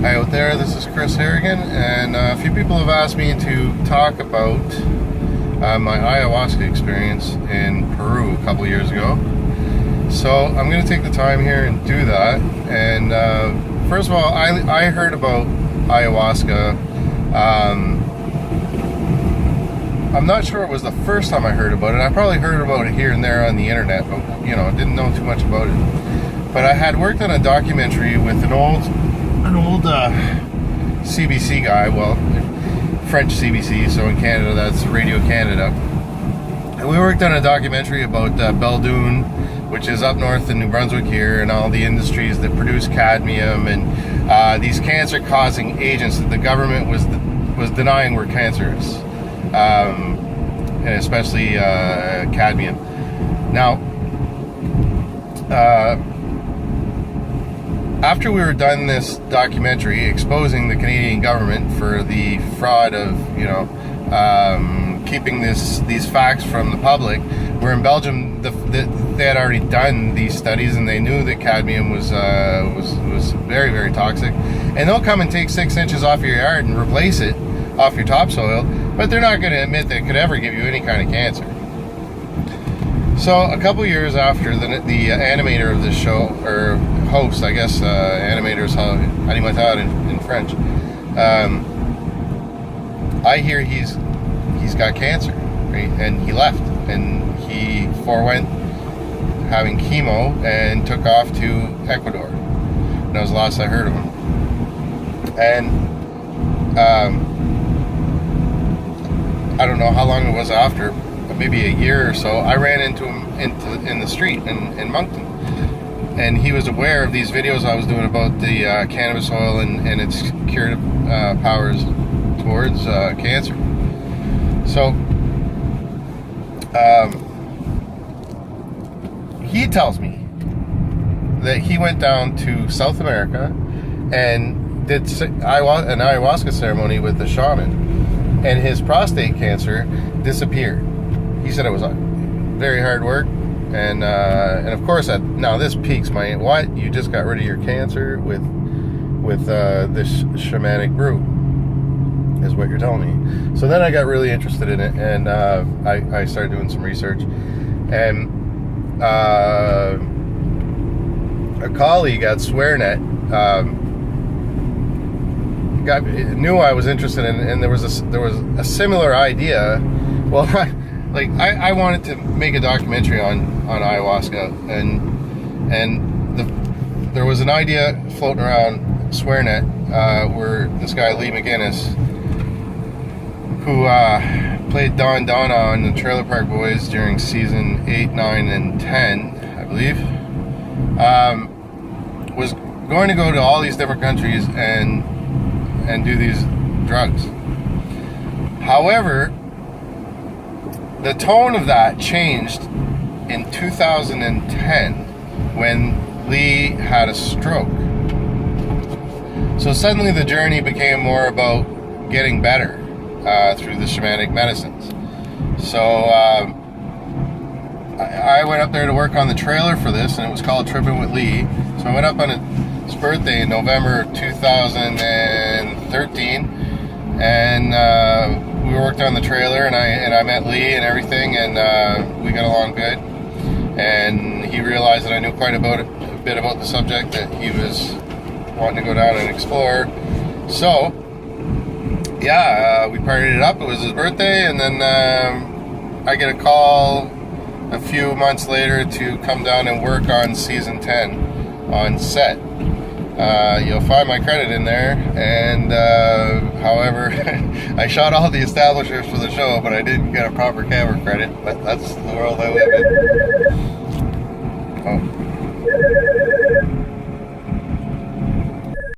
Hi out there, this is Chris Harrigan, and a few people have asked me to talk about my ayahuasca experience in Peru a couple years ago. So I'm going to take the time here and do that. And first of all, I heard about ayahuasca. I'm not sure it was the first time I heard about it. I probably heard about it here and there on the internet, but didn't know too much about it. But I had worked on a documentary with an old CBC guy, well, French CBC, so in Canada that's Radio Canada. And we worked on a documentary about Belledune, which is up north in New Brunswick here, and all the industries that produce cadmium and these cancer-causing agents that the government was denying were cancerous, and especially cadmium. Now, after we were done this documentary exposing the Canadian government for the fraud of, keeping these facts from the public, where in Belgium they had already done these studies and they knew that cadmium was very, very toxic, and they'll come and take 6 inches off your yard and replace it off your topsoil, but they're not going to admit that it could ever give you any kind of cancer. So a couple years after, the animator of this show, or host, I guess, animator is animateur in French, I hear he's got cancer, right? And he left, and he forewent having chemo and took off to Ecuador. And that was the last I heard of him. And I don't know how long it was after, maybe a year or so, I ran into him in the street in Moncton, and he was aware of these videos I was doing about the cannabis oil and its curative powers towards cancer. So he tells me that he went down to South America and did an ayahuasca ceremony with the shaman, and his prostate cancer disappeared. He said it was very hard work, and of course, now this piques my what? You just got rid of your cancer with this shamanic brew, is what you're telling me. So then I got really interested in it, and I started doing some research, and a colleague at SwearNet knew I was interested in, and there was a similar idea. Well, I wanted to make a documentary on ayahuasca, and there was an idea floating around SwearNet where this guy Lee McGinnis, who played Don Donna on the Trailer Park Boys during season 8, 9, and 10, I believe, was going to go to all these different countries and do these drugs. However, the tone of that changed in 2010 when Lee had a stroke. So suddenly the journey became more about getting better through the shamanic medicines. So I went up there to work on the trailer for this, and it was called Tripping with Lee. So I went up on his birthday in November 2013, and we worked on the trailer, and I met Lee and everything, and we got along good. And he realized that I knew quite a bit about the subject that he was wanting to go down and explore. So we partied it up. It was his birthday, and then I get a call a few months later to come down and work on season 10 on set. You'll find my credit in there, and however, I shot all the establishers for the show, but I didn't get a proper camera credit. But that's the world I live in. Oh.